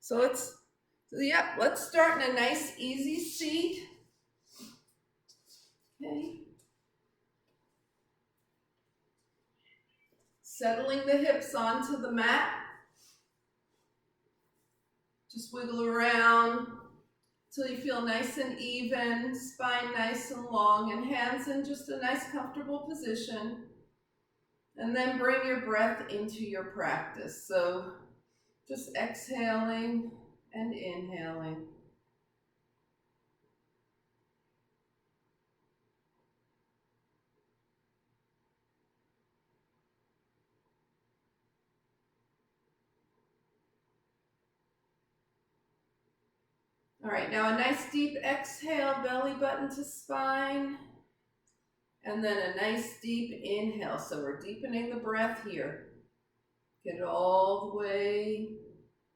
So let's start in a nice easy seat. Okay. Settling the hips onto the mat. Just wiggle around till you feel nice and even, spine nice and long, and hands in just a nice comfortable position. And then bring your breath into your practice. So just exhaling and inhaling. All right, now a nice deep exhale, belly button to spine. And then a nice deep inhale. So we're deepening the breath here. Get it all the way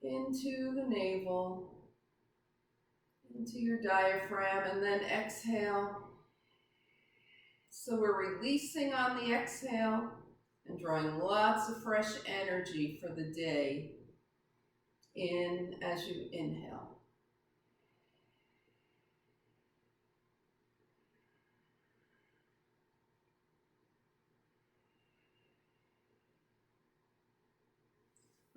into the navel, into your diaphragm, and then exhale. So we're releasing on the exhale and drawing lots of fresh energy for the day in as you inhale.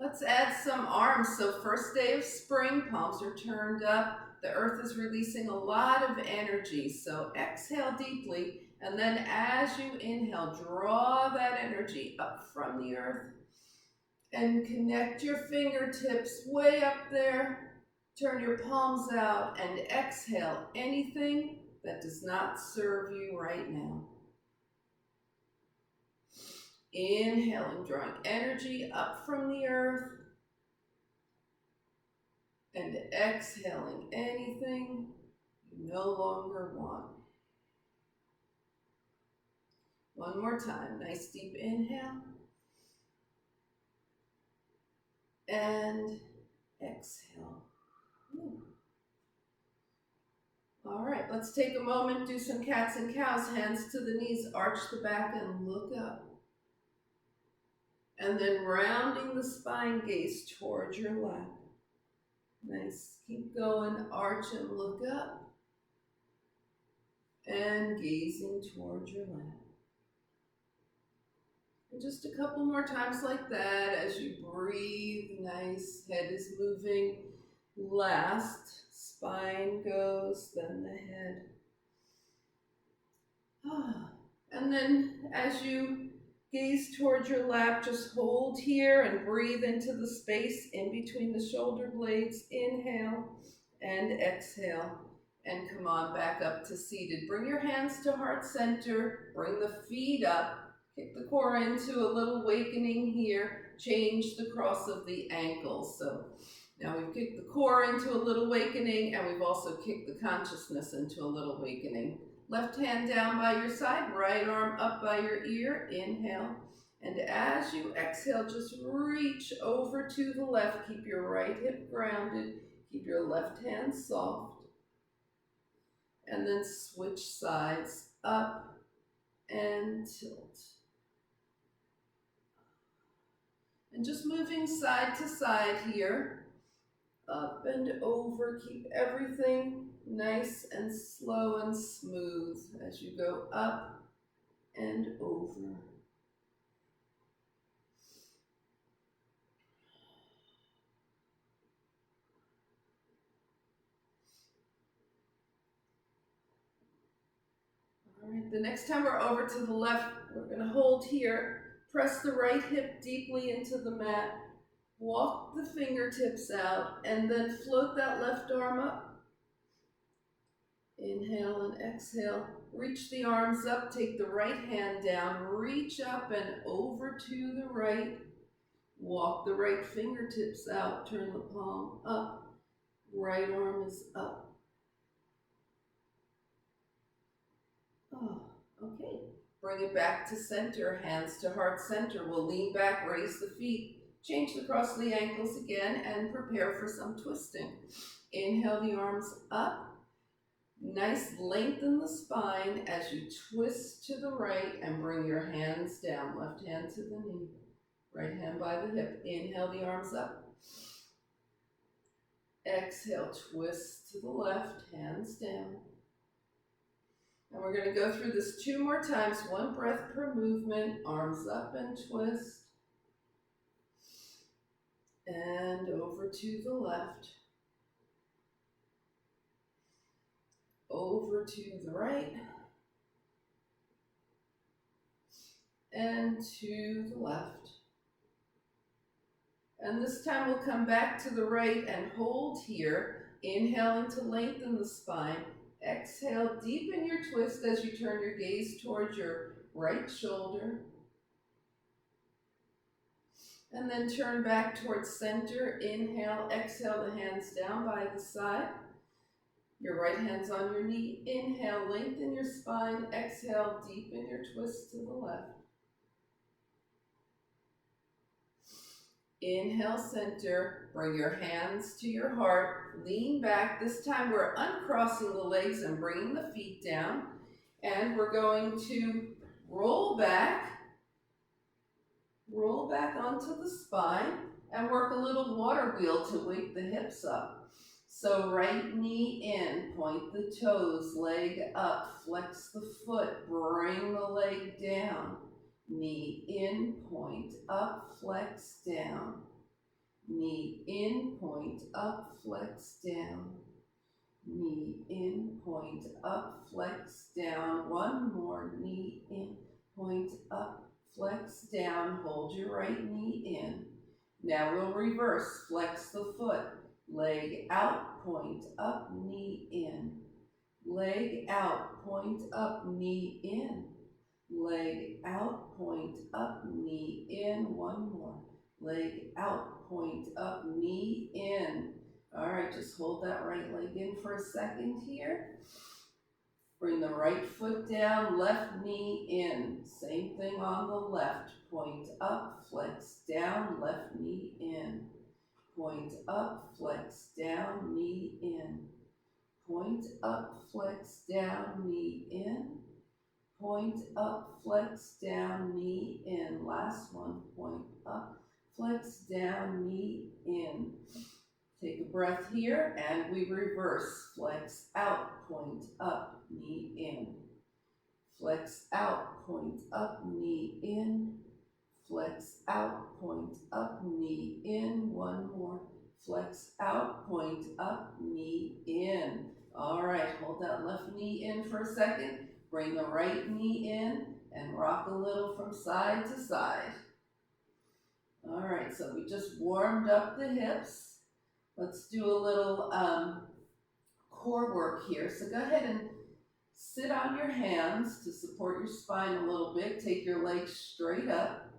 Let's add some arms. So first day of spring, palms are turned up. The earth is releasing a lot of energy. So exhale deeply, and then as you inhale, draw that energy up from the earth and connect your fingertips way up there. Turn your palms out and exhale anything that does not serve you right now. Inhaling, drawing energy up from the earth, and exhaling anything you no longer want. One more time, nice deep inhale, and exhale. All right, let's take a moment, do some cats and cows, hands to the knees, arch the back and look up. And then rounding the spine, gaze towards your lap. Nice, keep going, arch and look up. And gazing towards your lap. And just a couple more times like that as you breathe, nice, head is moving last. Spine goes, then the head. And then as you gaze towards your lap, just hold here and breathe into the space in between the shoulder blades. Inhale and exhale. And come on back up to seated. Bring your hands to heart center. Bring the feet up. Kick the core into a little awakening here. Change the cross of the ankles. So now we've kicked the core into a little awakening, and we've also kicked the consciousness into a little awakening. Left hand down by your side, right arm up by your ear. Inhale. And as you exhale, just reach over to the left. Keep your right hip grounded. Keep your left hand soft. And then switch sides, up and tilt. And just moving side to side here, up and over. Keep everything nice and slow and smooth as you go up and over. All right, the next time we're over to the left, we're going to hold here. Press the right hip deeply into the mat. Walk the fingertips out and then float that left arm up. Inhale and exhale. Reach the arms up. Take the right hand down. Reach up and over to the right. Walk the right fingertips out. Turn the palm up. Right arm is up. Okay. Bring it back to center. Hands to heart center. We'll lean back, raise the feet. Change the cross of the ankles again and prepare for some twisting. Inhale the arms up. Nice, lengthen the spine as you twist to the right and bring your hands down. Left hand to the knee, right hand by the hip. Inhale the arms up. Exhale, twist to the left, hands down. And we're going to go through this 2 more times, 1 breath per movement, arms up and twist. And over to the left. Over to the right. And to the left. And this time we'll come back to the right and hold here. Inhaling to lengthen the spine. Exhale, deepen your twist as you turn your gaze towards your right shoulder. And then turn back towards center. Inhale, exhale the hands down by the side. Your right hand's on your knee. Inhale, lengthen your spine. Exhale, deepen your twist to the left. Inhale, center. Bring your hands to your heart. Lean back. This time we're uncrossing the legs and bringing the feet down. And we're going to roll back onto the spine and work a little water wheel to wake the hips up. So right knee in, point the toes, leg up, flex the foot, bring the leg down. Knee in, point up, flex down. Knee in, point up, flex down. Knee in, point up, flex down. One more, knee in, point up, flex down. Hold your right knee in. Now we'll reverse, flex the foot. Leg out, point up, knee in. Leg out, point up, knee in. Leg out, point up, knee in. One more. Leg out, point up, knee in. All right, just hold that right leg in for a second here. Bring the right foot down, left knee in. Same thing on the left. Point up, flex down, left knee in. Point up, flex down, knee in. Point up, flex down, knee in. Point up, flex down, knee in. Last one. Point up, flex down, knee in. Take a breath here and we reverse. Flex out, point up, knee in. Flex out, point up, knee in. Flex out, point up, knee in. One more. Flex out, point up, knee in. All right, hold that left knee in for a second. Bring the right knee in and rock a little from side to side. All right, so we just warmed up the hips. Let's do a little core work here. So go ahead and sit on your hands to support your spine a little bit. Take your legs straight up.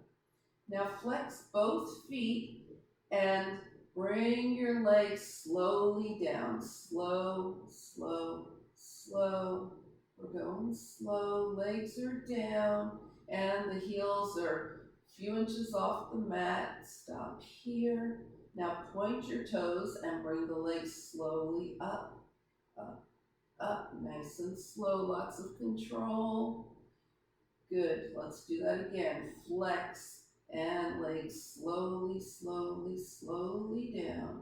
Now flex both feet and bring your legs slowly down. Slow, slow, slow. We're going slow. Legs are down and the heels are a few inches off the mat. Stop here. Now point your toes and bring the legs slowly up, up, up. Nice and slow, lots of control. Good, let's do that again. Flex and legs slowly, slowly, slowly down.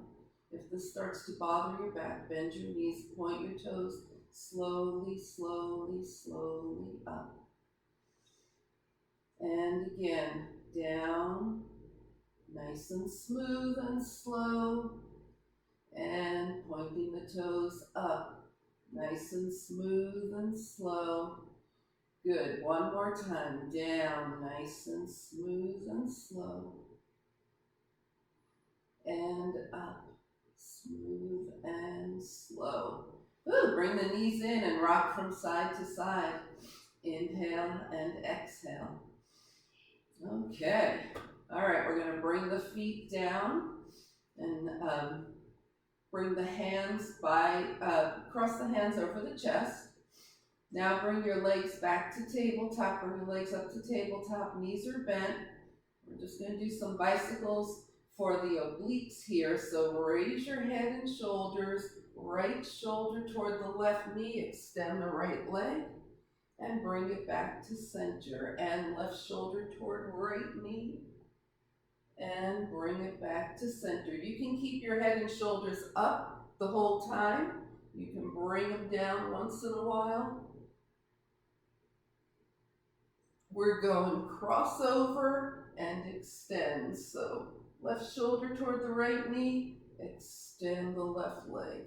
If this starts to bother your back, bend your knees, point your toes slowly, slowly, slowly up. And again, down. Nice and smooth and slow, and pointing the toes up. Nice and smooth and slow. Good, one more time, down, nice and smooth and slow. And up, smooth and slow. Ooh, bring the knees in and rock from side to side. Inhale and exhale. Okay. All right, we're going to bring the feet down and bring the hands cross the hands over the chest. Now bring your legs back to tabletop, bring your legs up to tabletop, knees are bent. We're just going to do some bicycles for the obliques here. So raise your head and shoulders, right shoulder toward the left knee, extend the right leg, and bring it back to center, and left shoulder toward right knee. And bring it back to center. You can keep your head and shoulders up the whole time. You can bring them down once in a while. We're going crossover and extend. So left shoulder toward the right knee, extend the left leg.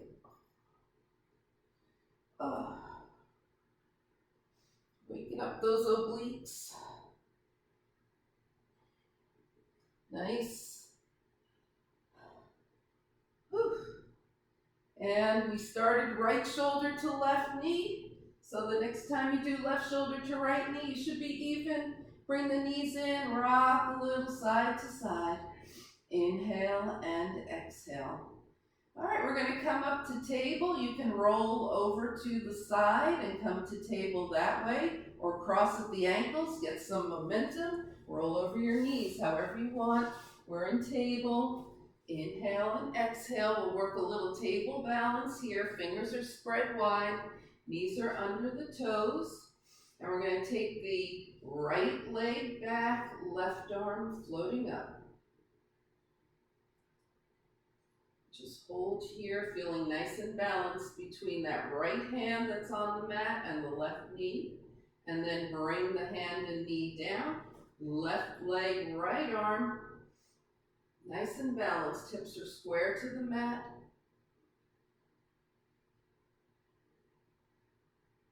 Waking up those obliques. Nice. Whew. And we started right shoulder to left knee. So the next time you do left shoulder to right knee, you should be even. Bring the knees in, rock a little side to side. Inhale and exhale. All right, we're going to come up to table. You can roll over to the side and come to table that way, or cross at the ankles, get some momentum. Roll over your knees, however you want. We're in table. Inhale and exhale. We'll work a little table balance here. Fingers are spread wide. Knees are under the toes. And we're going to take the right leg back, left arm floating up. Just hold here, feeling nice and balanced between that right hand that's on the mat and the left knee. And then bring the hand and knee down. Left leg, right arm. Nice and balanced. Hips are square to the mat.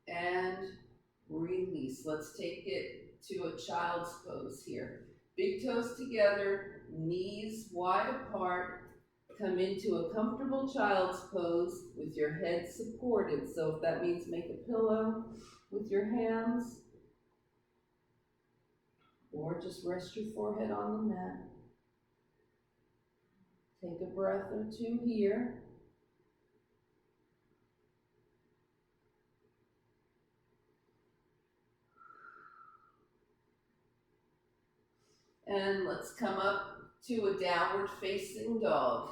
And release. Let's take it to a child's pose here. Big toes together, knees wide apart. Come into a comfortable child's pose with your head supported. So if that means make a pillow with your hands, or just rest your forehead on the mat. Take a breath or two here. And let's come up to a downward facing dog.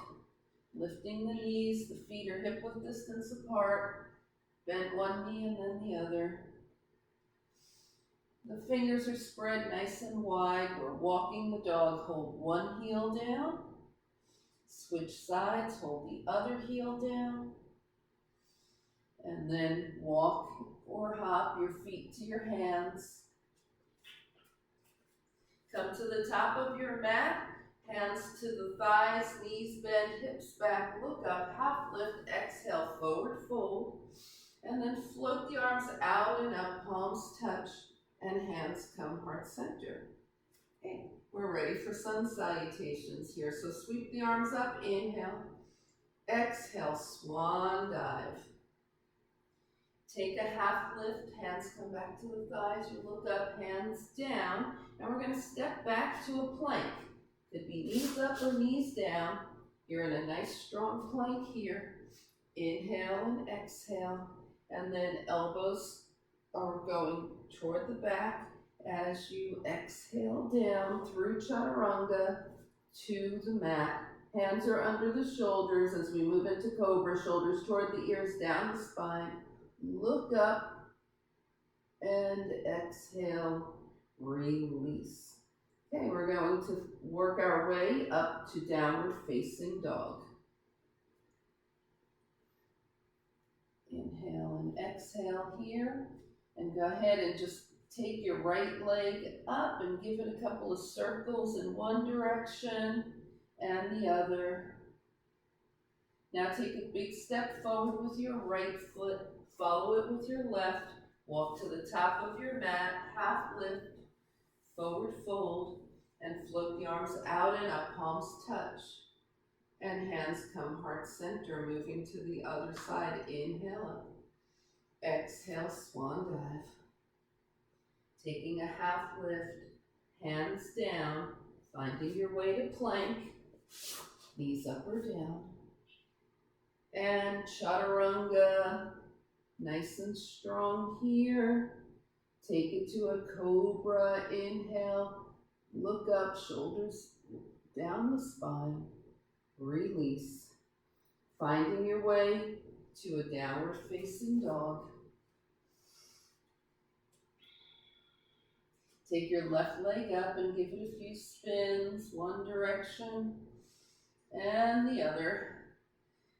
Lifting the knees, the feet are hip width distance apart. Bend one knee and then the other. The fingers are spread nice and wide. We're walking the dog. Hold one heel down. Switch sides, hold the other heel down. And then walk or hop your feet to your hands. Come to the top of your mat. Hands to the thighs, knees bend, hips back, look up, half lift, exhale, forward fold. And then float the arms out and up, palms touch, and hands come heart center. Okay, we're ready for sun salutations here. So sweep the arms up, inhale. Exhale, swan dive. Take a half lift, hands come back to the thighs, you look up, hands down, and we're going to step back to a plank. Could be knees up or knees down. You're in a nice strong plank here. Inhale and exhale. And then elbows are going toward the back as you exhale down through chaturanga to the mat. Hands are under the shoulders as we move into cobra. Shoulders toward the ears, down the spine. Look up and exhale. Release. Okay, we're going to work our way up to downward facing dog. Inhale and exhale here. And go ahead and just take your right leg up and give it a couple of circles in one direction and the other. Now take a big step forward with your right foot. Follow it with your left. Walk to the top of your mat, half lift. Forward fold, and float the arms out and up, palms touch. And hands come heart center, moving to the other side. Inhale up. Exhale, swan dive. Taking a half lift, hands down, finding your way to plank. Knees up or down. And chaturanga, nice and strong here. Take it to a cobra, inhale, look up, shoulders down the spine, release. Finding your way to a downward facing dog. Take your left leg up and give it a few spins, one direction and the other.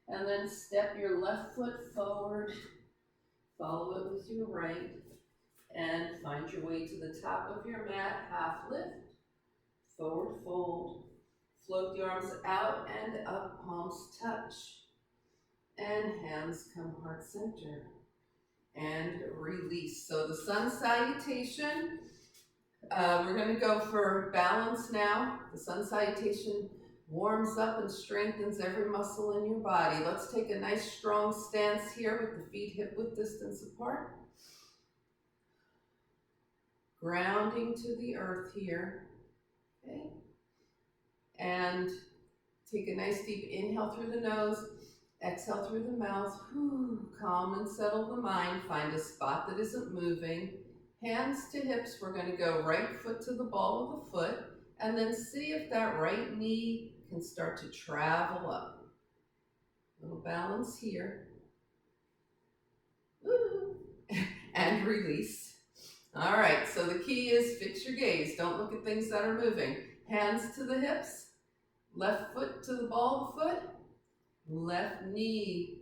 And then step your left foot forward, follow it with your right, and find your way to the top of your mat, half lift, forward fold, float the arms out and up, palms touch, and hands come heart center, and release. So the sun salutation, we're going to go for balance now. The sun salutation warms up and strengthens every muscle in your body. Let's take a nice strong stance here with the feet hip-width distance apart. Grounding to the earth here. Okay. And take a nice deep inhale through the nose, exhale through the mouth. Whew. Calm and settle the mind. Find a spot that isn't moving. Hands to hips. We're going to go right foot to the ball of the foot, and then see if that right knee can start to travel up. Little balance here. Woo. And release. All right, so the key is fix your gaze. Don't look at things that are moving. Hands to the hips. Left foot to the ball of the foot. Left knee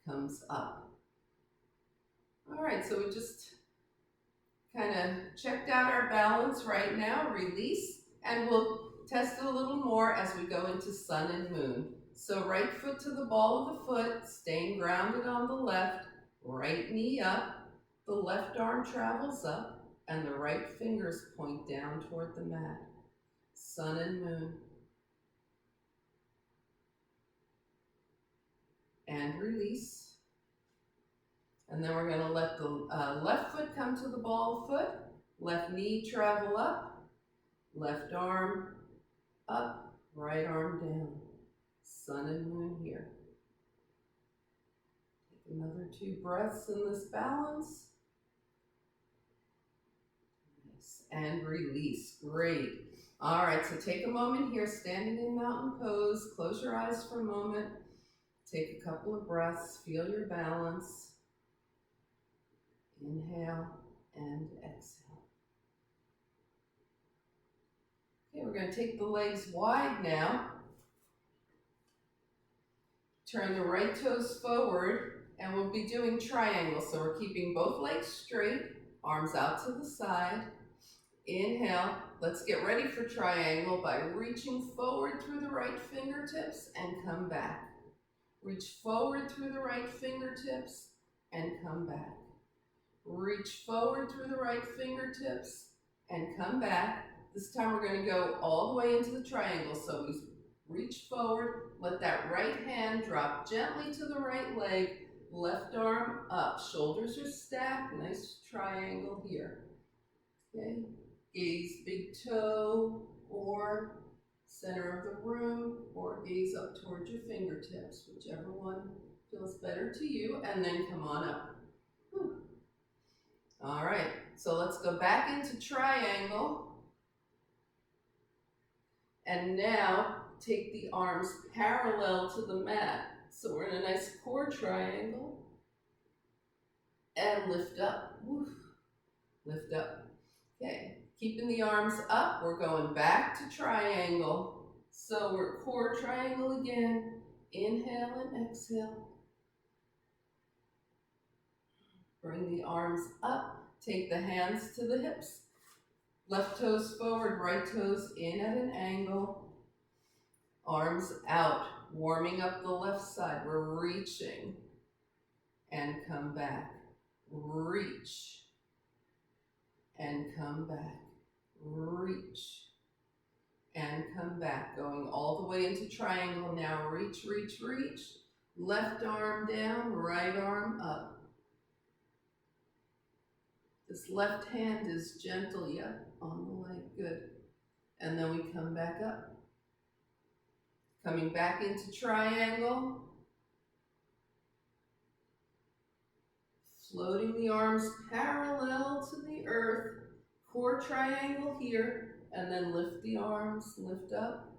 comes up. All right, so we just kind of checked out our balance right now. Release, and we'll test it a little more as we go into sun and moon. So right foot to the ball of the foot, staying grounded on the left, right knee up, the left arm travels up, and the right fingers point down toward the mat. Sun and moon. And release. And then we're going to let the left foot come to the ball of foot, left knee travel up, left arm up, right arm down. Sun and moon here. Take another 2 breaths in this balance. Nice. And release. Great. All right, so take a moment here, standing in mountain pose. Close your eyes for a moment. Take a couple of breaths. Feel your balance. Inhale and exhale. Okay, we're going to take the legs wide now. Turn the right toes forward, and we'll be doing triangles. So we're keeping both legs straight, arms out to the side. Inhale. Let's get ready for triangle by reaching forward through the right fingertips and come back. Reach forward through the right fingertips and come back. Reach forward through the right fingertips and come back. This time we're going to go all the way into the triangle. So we reach forward, let that right hand drop gently to the right leg, left arm up, shoulders are stacked, nice triangle here. Okay, gaze big toe or center of the room, or gaze up towards your fingertips, whichever one feels better to you, and then come on up. Whew. All right, so let's go back into triangle. And now take the arms parallel to the mat. So we're in a nice core triangle. And lift up. Woof. Lift up. Okay, keeping the arms up, we're going back to triangle. So we're core triangle again. Inhale and exhale. Bring the arms up, take the hands to the hips. Left toes forward, right toes in at an angle. Arms out, warming up the left side. We're reaching and come back. Reach and come back. Reach and come back. Going all the way into triangle now. Reach, reach, reach. Left arm down, right arm up. This left hand is gentle, yep, on the leg, good. And then we come back up. Coming back into triangle. Floating the arms parallel to the earth. Core triangle here, and then lift the arms, lift up.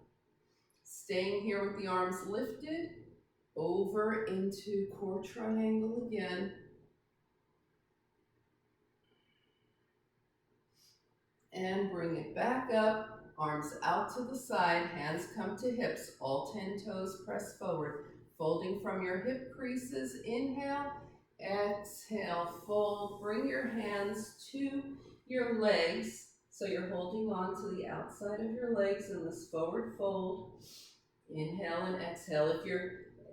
Staying here with the arms lifted, over into core triangle again. And bring it back up, arms out to the side, hands come to hips, all 10 toes press forward. folding from your hip creases. Inhale, exhale, fold. Bring your hands to your legs. So you're holding on to the outside of your legs in this forward fold. Inhale and exhale. If your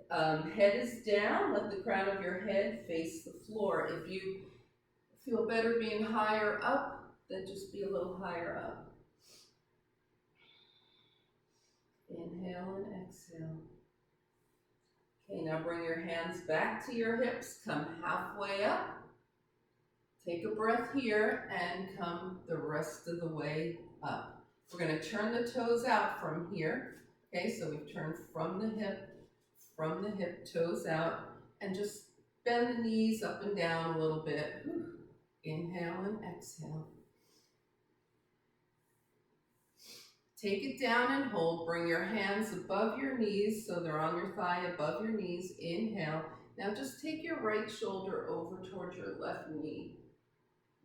head is down, let the crown of your head face the floor. If you feel better being higher up, then just be a little higher up. Inhale and exhale. Okay, now bring your hands back to your hips. Come halfway up. Take a breath here and come the rest of the way up. We're going to turn the toes out from here. Okay, so we've turned from the hip, toes out, and just bend the knees up and down a little bit. Inhale and exhale. Take it down and hold. Bring your hands above your knees so they're on your thigh, above your knees. Inhale. Now just take your right shoulder over towards your left knee.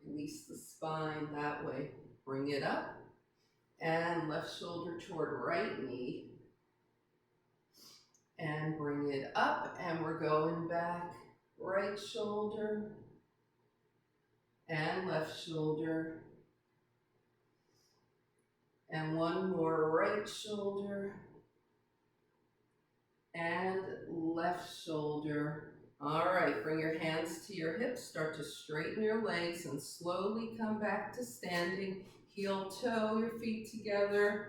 Release the spine that way. Bring it up. And left shoulder toward right knee. And bring it up. And we're going back. Right shoulder. And left shoulder. And one more, right shoulder. And left shoulder. All right, bring your hands to your hips, start to straighten your legs and slowly come back to standing. Heel toe your feet together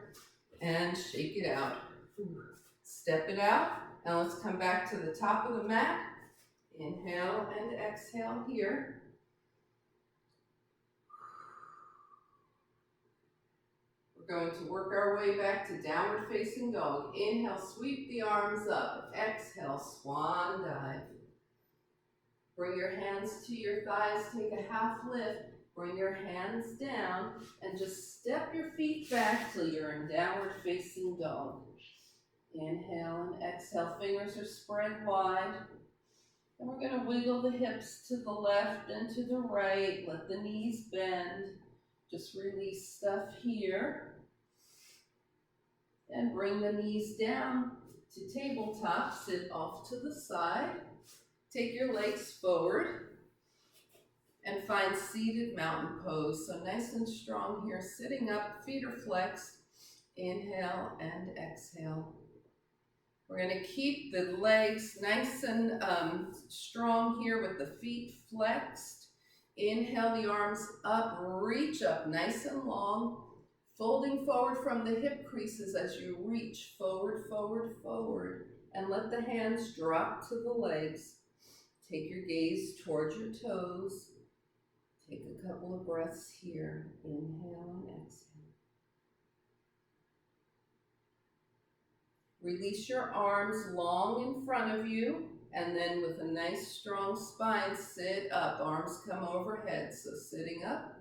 and shake it out. Step it out. Now let's come back to the top of the mat. Inhale and exhale here. We're going to work our way back to downward facing dog. Inhale, sweep the arms up. Exhale, swan dive. Bring your hands to your thighs, take a half lift. Bring your hands down and just step your feet back till you're in downward facing dog. Inhale and exhale, fingers are spread wide. And we're going to wiggle the hips to the left and to the right. Let the knees bend. Just release stuff here. And bring the knees down to tabletop. Sit off to the side. Take your legs forward. And find seated mountain pose. So nice and strong here. Sitting up, feet are flexed. Inhale and exhale. We're going to keep the legs nice and strong here with the feet flexed. Inhale the arms up, reach up nice and long. Folding forward from the hip creases as you reach forward, forward, forward. And let the hands drop to the legs. Take your gaze towards your toes. Take a couple of breaths here. Inhale and exhale. Release your arms long in front of you, and then with a nice strong spine, sit up. Arms come overhead, so sitting up.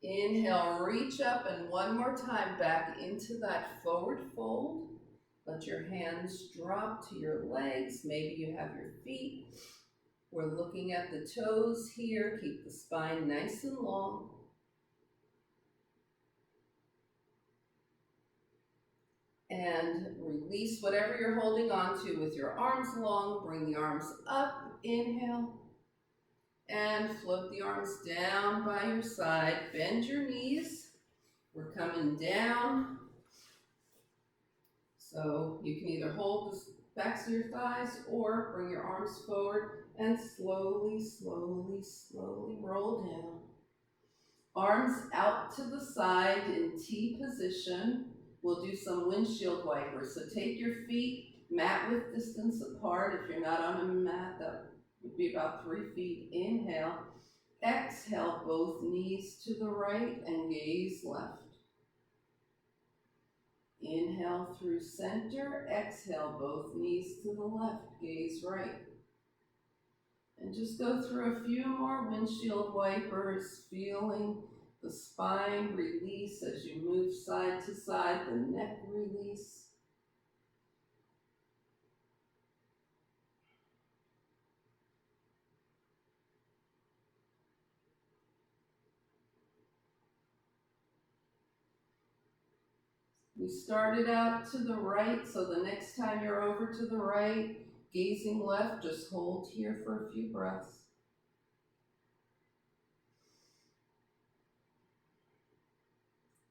Inhale, reach up, and one more time back into that forward fold. Let your hands drop to your legs. Maybe you have your feet. We're looking at the toes here. Keep the spine nice and long. And release whatever you're holding on to with your arms long. Bring the arms up. Inhale. And float the arms down by your side. Bend your knees. We're coming down. So you can either hold the backs of your thighs or bring your arms forward and slowly, slowly, slowly roll down. Arms out to the side in T position. We'll do some windshield wipers. So take your feet mat width distance apart. If you're not on a mat, that would be about 3 feet. Inhale. Exhale, both knees to the right and gaze left. Inhale through center. Exhale, both knees to the left, gaze right. And just go through a few more windshield wipers, feeling the spine release as you move side to side, the neck release. We started out to the right, so the next time you're over to the right, Gazing left, just hold here for a few breaths.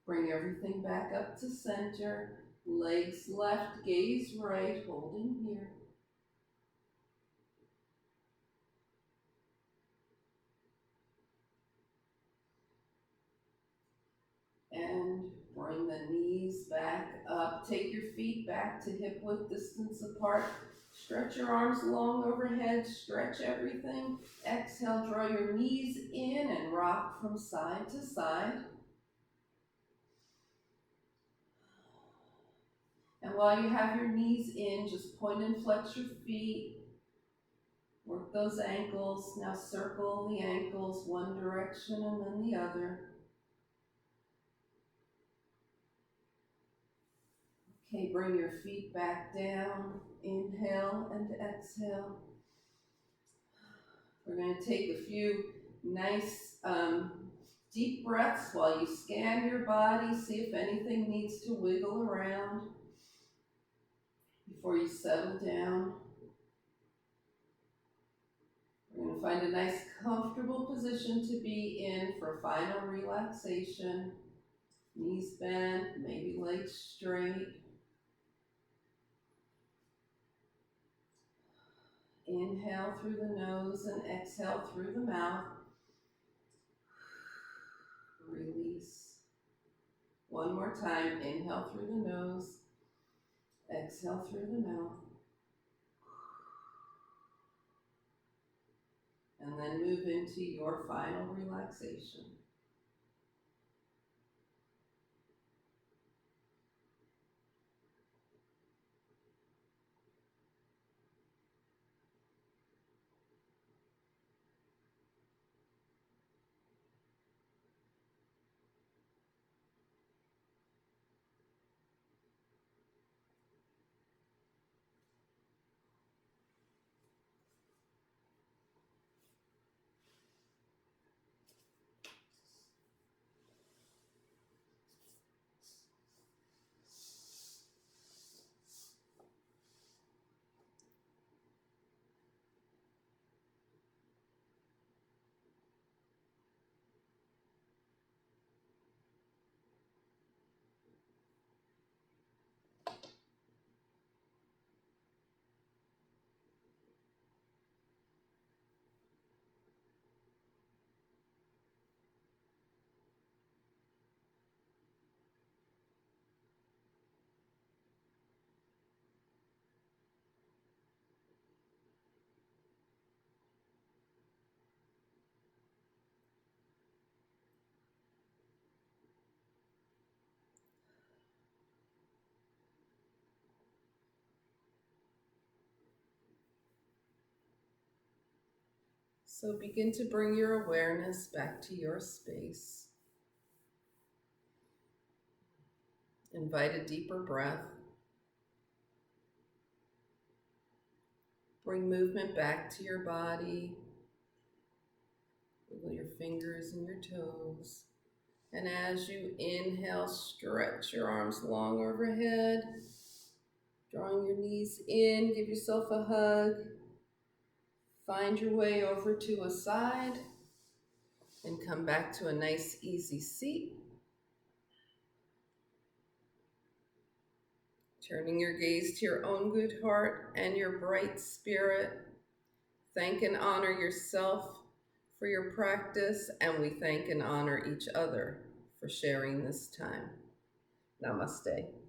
Bring everything back up to center. Legs left, gaze right, holding here. And bring the knees back up. Take your feet back to hip width distance apart. Stretch your arms long overhead. Stretch everything. Exhale, draw your knees in and rock from side to side. And while you have your knees in, just point and flex your feet. Work those ankles. Now circle the ankles one direction and then the other. Okay, bring your feet back down. Inhale and exhale. We're going to take a few nice deep breaths while you scan your body. See if anything needs to wiggle around before you settle down. We're going to find a nice comfortable position to be in for final relaxation. Knees bent, maybe legs straight. Inhale through the nose and exhale through the mouth. Release. One more time. Inhale through the nose. Exhale through the mouth. And then move into your final relaxation. So begin to bring your awareness back to your space. Invite a deeper breath. Bring movement back to your body. Wiggle your fingers and your toes. And as you inhale, stretch your arms long overhead. Drawing your knees in, give yourself a hug. Find your way over to a side and come back to a nice easy seat. Turning your gaze to your own good heart and your bright spirit. Thank and honor yourself for your practice, and we thank and honor each other for sharing this time. Namaste.